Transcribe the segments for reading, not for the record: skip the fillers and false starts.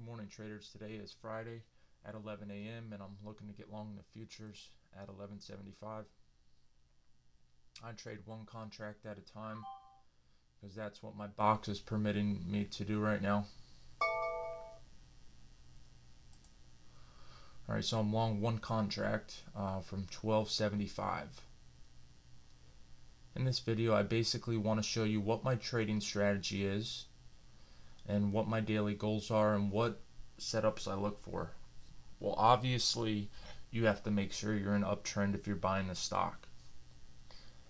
Good morning, traders. Today is Friday at 11 a.m. and I'm looking to get long the futures at 11.75. I trade one contract at a time because that's what my box is permitting me to do right now. Alright, so I'm long one contract from 12.75. In this video, I basically want to show you what my trading strategy is and what my daily goals are and what setups I look for. Well, obviously you have to make sure you're in an uptrend if you're buying the stock,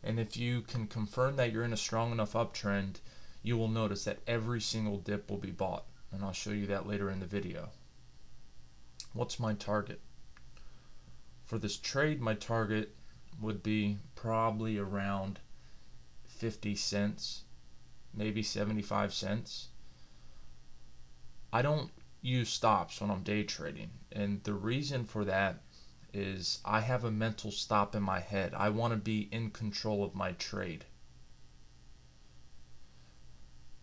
and if you can confirm that you're in a strong enough uptrend, you will notice that every single dip will be bought, and I'll show you that later in the video. What's my target for this trade? My target would be probably around 50 cents, maybe 75 cents. I don't use stops when I'm day trading, and the reason for that is I have a mental stop in my head. I want to be in control of my trade.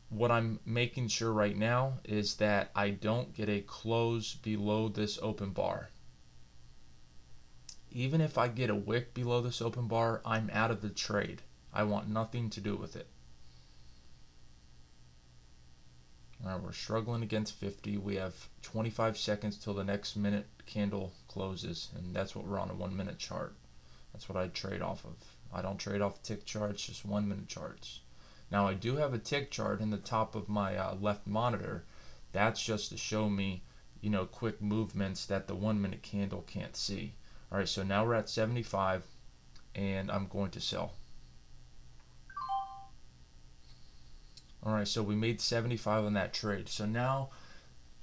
What I'm making sure right now is that I don't get a close below this open bar. Even if I get a wick below this open bar, I'm out of the trade. I want nothing to do with it. Alright, we're struggling against 50. We have 25 seconds till the next minute candle closes, and that's what we're on a 1 minute chart. That's what I trade off of. I don't trade off tick charts, just 1 minute charts. Now I do have a tick chart in the top of my left monitor. That's just to show me, quick movements that the 1 minute candle can't see. Alright, so now we're at 75, and I'm going to sell. Alright, so we made 75 on that trade. So now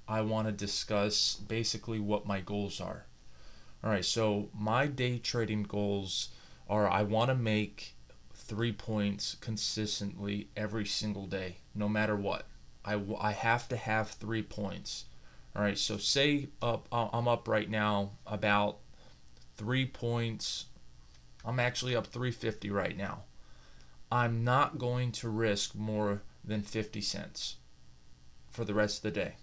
I want to discuss basically what my goals are. Alright, so my day trading goals are I want to make 3 points consistently every single day, no matter what. I have to have 3 points. Alright, so say I'm up right now about 3 points. I'm actually up 350 right now. I'm not going to risk more than 50 cents for the rest of the day.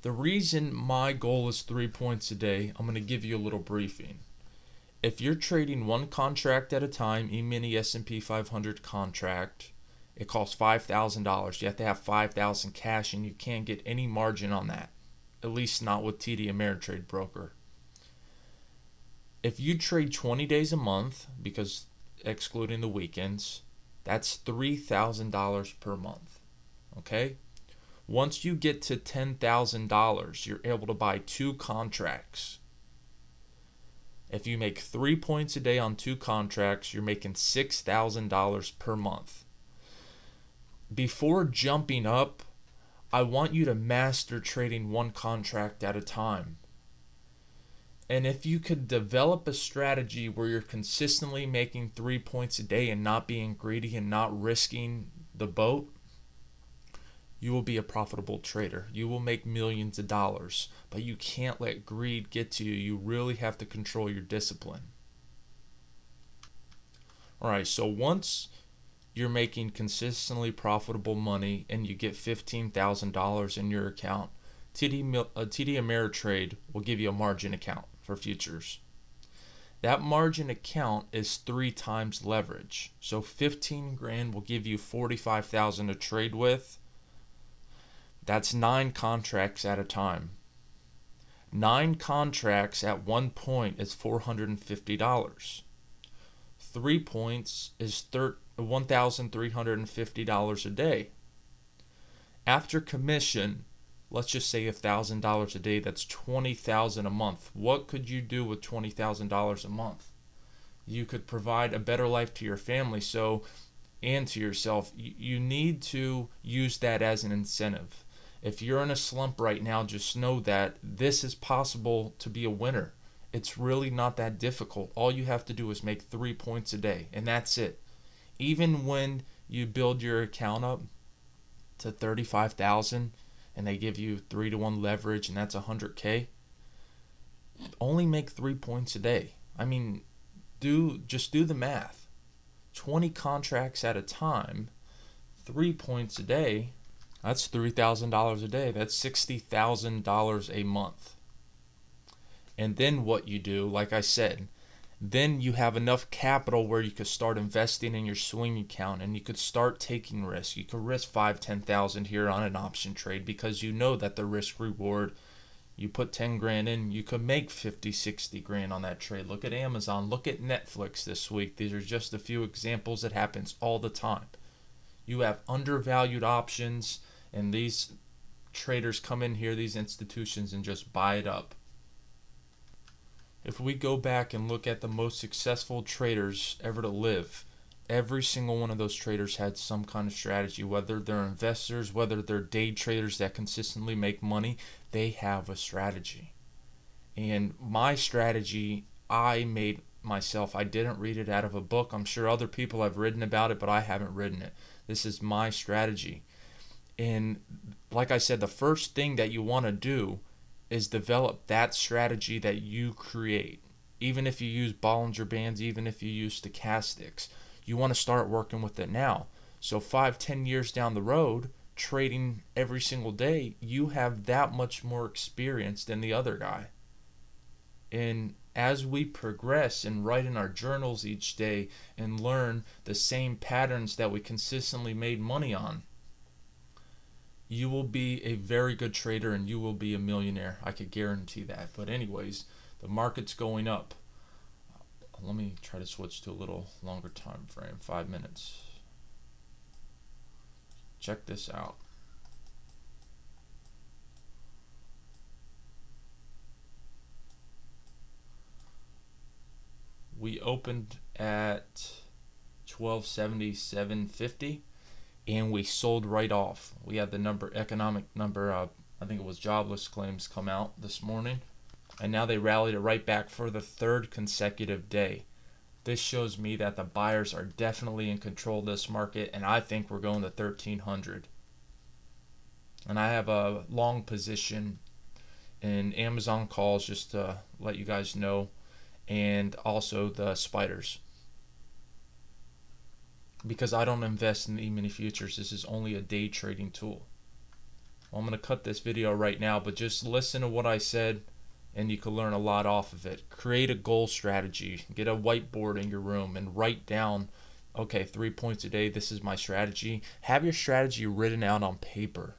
The reason my goal is 3 points a day, I'm going to give you a little briefing. If you're trading one contract at a time, E-mini S&P 500 contract, it costs $5,000. You have to have $5,000 cash, and you can't get any margin on that, at least not with TD Ameritrade broker. If you trade 20 days a month, because excluding the weekends, that's $3,000 per month. Okay? Once you get to $10,000, you're able to buy 2 contracts. If you make 3 points a day on 2 contracts, you're making $6,000 per month. Before jumping up, I want you to master trading one contract at a time. And if you could develop a strategy where you're consistently making 3 points a day and not being greedy and not risking the boat, you will be a profitable trader. You will make millions of dollars, but you can't let greed get to you. You really have to control your discipline. Alright, so once you're making consistently profitable money and you get $15,000 in your account, TD Ameritrade will give you a margin account for futures. That margin account is 3 times leverage. So 15 grand will give you 45,000 to trade with. That's 9 contracts at a time. 9 contracts at one point is $450. 3 points is $1,350 a day. After commission, let's just say $1,000 a day, that's $20,000 a month. What could you do with $20,000 a month? You could provide a better life to your family and to yourself. You need to use that as an incentive. If you're in a slump right now, just know that this is possible to be a winner. It's really not that difficult. All you have to do is make 3 points a day, and that's it. Even when you build your account up to 35,000, and they give you 3-to-1 leverage, and that's 100K, only make 3 points a day. I mean, just do the math. 20 contracts at a time, 3 points a day, That's $3,000 a day. That's $60,000 a month. And then what you do, like I said, then you have enough capital where you could start investing in your swing account, and you could start taking risks. You could risk 5, 10,000 here on an option trade because you know that the risk reward, you put 10 grand in, you could make 50, 60 grand on that trade. Look at Amazon, look at Netflix this week. These are just a few examples. That happens all the time. You have undervalued options, and these traders come in here, these institutions, and just buy it up. If we go back and look at the most successful traders ever to live, every single one of those traders had some kind of strategy. Whether they're investors, whether they're day traders that consistently make money, they have a strategy. And my strategy, I made myself. I didn't read it out of a book. I'm sure other people have written about it, but I haven't written it. This is my strategy. And like I said, the first thing that you want to do is develop that strategy that you create. Even if you use Bollinger Bands, even if you use stochastics, you want to start working with it now. So 5, 10 years down the road, trading every single day, you have that much more experience than the other guy. And as we progress and write in our journals each day and learn the same patterns that we consistently made money on, you will be a very good trader and you will be a millionaire. I could guarantee that. But anyways, the market's going up. Let me try to switch to a little longer time frame, 5 minutes. Check this out. We opened at 1277.50. And we sold right off. We had the economic number, I think it was jobless claims, come out this morning. And now they rallied it right back for the third consecutive day. This shows me that the buyers are definitely in control of this market, and I think we're going to 1300. And I have a long position in Amazon calls, just to let you guys know, and also the spiders. Because I don't invest in E-mini futures. This is only a day trading tool. Well, I'm going to cut this video right now, but just listen to what I said and you can learn a lot off of it. Create a goal strategy. Get a whiteboard in your room and write down, okay, 3 points a day, this is my strategy. Have your strategy written out on paper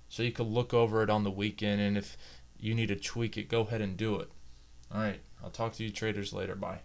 so you can look over it on the weekend, and if you need to tweak it, go ahead and do it. All right, I'll talk to you traders later. Bye.